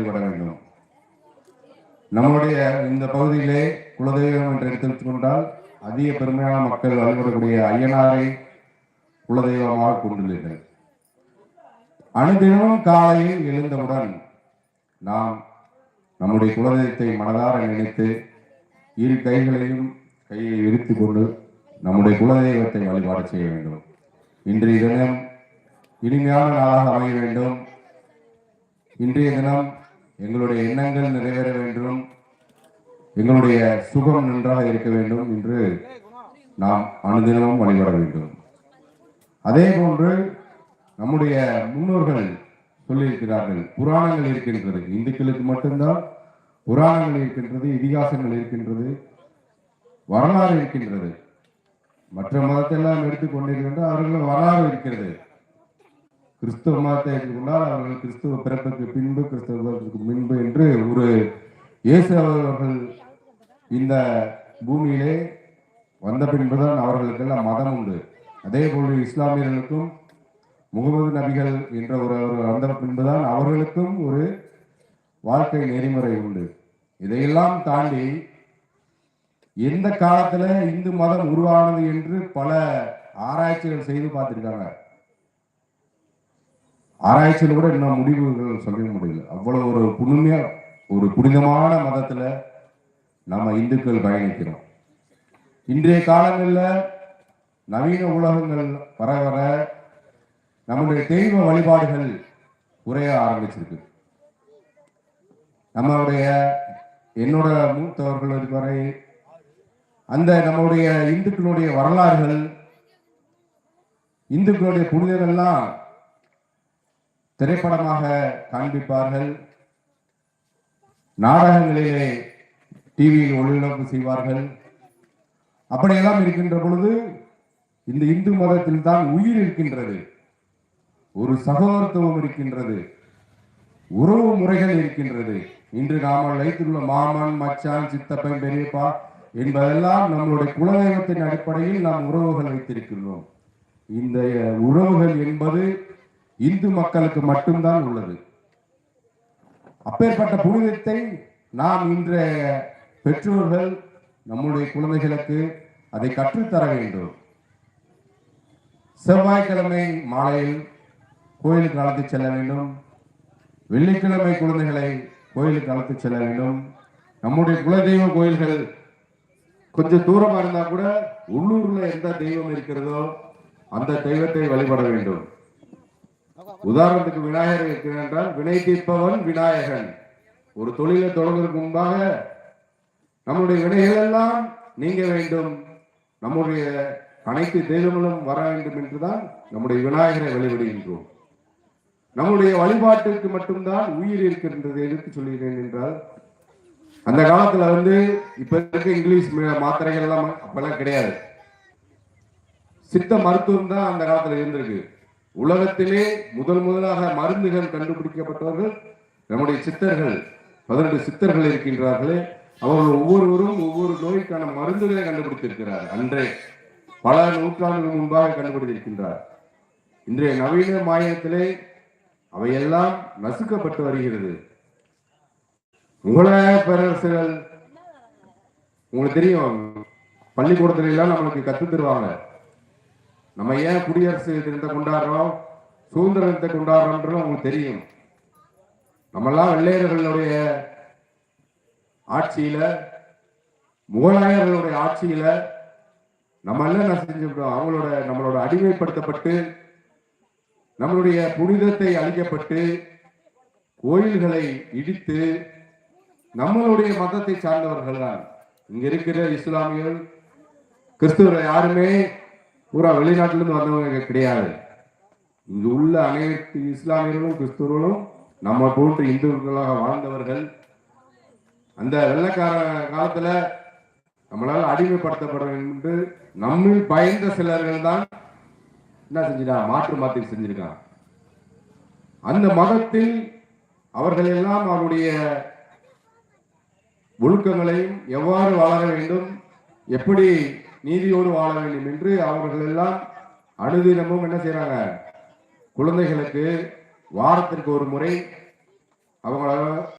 வழிபட வேண்டும். நம்முடைய இந்த பகுதியிலே குலதெய்வம் என்று எடுத்துக்கொண்டால் அதிக பெருமையான மக்கள் வழிபடக்கூடிய ஐயனாரை குலதெய்வமாக கொண்டுள்ளீர்கள். அனுதினமும் காலையில் எழுந்தவுடன் நாம் நம்முடைய குலதெய்வத்தை மனதார நினைத்து இரு கைகளையும் கையை விரித்துக் கொண்டு நம்முடைய குலதெய்வத்தை வழிபாடு செய்ய வேண்டும். இன்றைய தினம் இனிமையான நாளாக அமைய வேண்டும். இன்றைய தினம் எங்களுடைய எண்ணங்கள் நிறைவேற வேண்டும், எங்களுடைய சுகம் நன்றாக இருக்க வேண்டும் என்று நாம் அனுதினமும் வழிபட வேண்டும். அதே போன்று நம்முடைய முன்னோர்கள் சொல்லியிருக்கிறார்கள், புராணங்கள் இருக்கின்றது. இந்துக்களுக்கு மட்டும்தான் புராணங்கள் இருக்கின்றது, இதிகாசங்கள் இருக்கின்றது, வரலாறு இருக்கின்றது. மற்ற மதத்தெல்லாம் எடுத்துக்கொண்டிருக்கின்ற அவர்கள் வரலாறு இருக்கிறது. கிறிஸ்துவ மதத்தை எடுத்துக்கொண்டால் அவர்கள் கிறிஸ்துவ பிறப்புக்கு பின்பு கிறிஸ்தவர்களுக்கு முன்பு என்று ஒரு இயேசு அவர்கள் இந்த பூமியிலே வந்த பின்புதான் அவர்களுக்கெல்லாம் மதம் உண்டு. அதே போன்று இஸ்லாமியர்களுக்கும் முகமது நபிகள் என்ற ஒரு வந்த பின்புதான் அவர்களுக்கும் ஒரு வாழ்க்கை நெறிமுறை உண்டு. இதையெல்லாம் தாண்டி எந்த காலத்துல இந்து மதம் உருவானது என்று பல ஆராய்ச்சிகள் செய்து பார்த்திருக்காங்க. ஆராய்ச்சியில் கூட இன்னும் முடிவுகள் சொல்ல முடியல. அவ்வளவு ஒரு புனிதமான மதத்துல நம்ம இந்துக்கள் பயணிக்கிறோம். இன்றைய காலங்களில் நவீன உலகங்கள் வர வர நம்முடைய தெய்வ வழிபாடுகள் குறைய ஆரம்பிச்சிருக்கு. என்னோட மூத்தவர்கள் வரை அந்த நம்முடைய இந்துக்களுடைய வரலாறுகள், இந்துக்களுடைய புனிதர்கள்லாம் திரைப்படமாக காண்பிப்பார்கள், நாடகங்களிலே டிவியில் ஒளிபரப்பு செய்வார்கள். அப்படியெல்லாம் இருக்கின்ற பொழுது இந்த இந்து மதத்தில் தான் உயிர் இருக்கின்றது, ஒரு சகோதரத்துவம் இருக்கின்றது, உறவு முறைகள் இருக்கின்றது. இன்று நாம் வைத்துள்ள மாமன், மச்சான், சித்தப்பன், பெரியப்பா என்பதெல்லாம் நம்மளுடைய குலதெய்வத்தின் அடிப்படையில் நாம் உறவுகள் வைத்திருக்கின்றோம். இந்த உறவுகள் என்பது இந்து மக்களுக்கு மட்டும்தான் உள்ளது. அப்பேற்பட்ட புனிதத்தை நாம் இன்றைய பெற்றோர்கள் நம்முடைய குழந்தைகளுக்கு அதை கற்றுத்தர வேண்டும். செவ்வாய்க்கிழமை மாலையில் கோயிலுக்கு அழைத்து செல்ல வேண்டும், வெள்ளிக்கிழமை குழந்தைகளை கோயிலுக்கு அழைத்து செல்ல வேண்டும். நம்முடைய குலதெய்வ கோயில்கள் கொஞ்சம் தூரமா இருந்தா கூட உள்ளூர்ல எந்த தெய்வம் இருக்கிறதோ அந்த தெய்வத்தை வழிபட வேண்டும். உதாரணத்துக்கு விநாயகர் இருக்கிறார் என்றால் வினை தீர்ப்பவன் விநாயகன். ஒரு தொழிலை தொடங்குவதற்கு முன்பாக நம்முடைய வினைகள் எல்லாம் நீங்க வேண்டும், நம்முடைய அனைத்து தெய்வங்களும் வர வேண்டும் என்றுதான் நம்முடைய விநாயகரை வழிபடுகின்றோம். நம்முடைய வழிபாட்டிற்கு மட்டும்தான் உயிர் இருக்கின்றது. எதுக்கு சொல்லுகிறேன் என்றால், அந்த காலத்துல இப்ப இருக்க இங்கிலீஷ் மாத்திரைகள் எல்லாம் அப்பெல்லாம் கிடையாது. சித்த மருத்துவம் தான் அந்த காலத்துல இருந்திருக்கு. உலகத்திலே முதலாக மருந்துகள் கண்டுபிடிக்கப்பட்டவர்கள் நம்முடைய சித்தர்கள். 18 சித்தர்கள் இருக்கின்றார்களே, அவர்கள் ஒவ்வொருவரும் ஒவ்வொரு நோய்க்கான மருந்துகளை கண்டுபிடித்திருக்கிறார். அன்றே பல நூற்றாண்டுகள் முன்பாக கண்டுபிடித்திருக்கின்றார். இன்றைய நவீன மாயத்திலே அவையெல்லாம் நசுக்கப்பட்டு வருகிறது. முகலாய பேரரசுகள் உங்களுக்கு தெரியும், பள்ளிக்கூடத்துல எல்லாம் நம்மளுக்கு கத்து தருவாங்க. நம்ம ஏன் குடியரசு தினத்தை கொண்டாடுறோம், சுதந்திர தினத்தை கொண்டாடுறோம்ன்றது உங்களுக்கு தெரியும். நம்மெல்லாம் வெள்ளையர்களுடைய ஆட்சியில, முகலாயர்களுடைய ஆட்சியில நம்ம எல்லாம் என்ன செஞ்சிருக்கோம், நம்மளோட அடிமைப்படுத்தப்பட்டு நம்மளுடைய புனிதத்தை அழிக்கப்பட்டு கோயில்களை இடித்து நம்மளுடைய மதத்தை சார்ந்தவர்கள் தான் இங்க இருக்கிற இஸ்லாமியர்கள், கிறிஸ்துவர்கள் யாருமே பூரா வெளிநாட்டிலிருந்து வந்தவங்க கிடையாது. இங்கு உள்ள அனைத்து இஸ்லாமியர்களும் கிறிஸ்துவர்களும் நம்ம போன்று இந்துக்களாக வாழ்ந்தவர்கள். அந்த வெள்ளக்கார காலத்துல நம்மளால அடிமைப்படுத்தப்பட வேண்டும் என்று நம்மில் பயந்த சிலர்கள் தான் என்ன செஞ்சிருக்காங்க, மாற்றி செஞ்சிருக்காங்க. அந்த மதத்தில் அவர்கள் எல்லாம் அவருடைய ஒழுக்கங்களையும் எவ்வாறு வாழ வேண்டும், எப்படி நீதியோடு வாழ வேண்டும் என்று அவர்கள் எல்லாம் அனுதினமும் என்ன செய்யறாங்க, குழந்தைகளுக்கு வாரத்திற்கு ஒரு முறை அவங்கள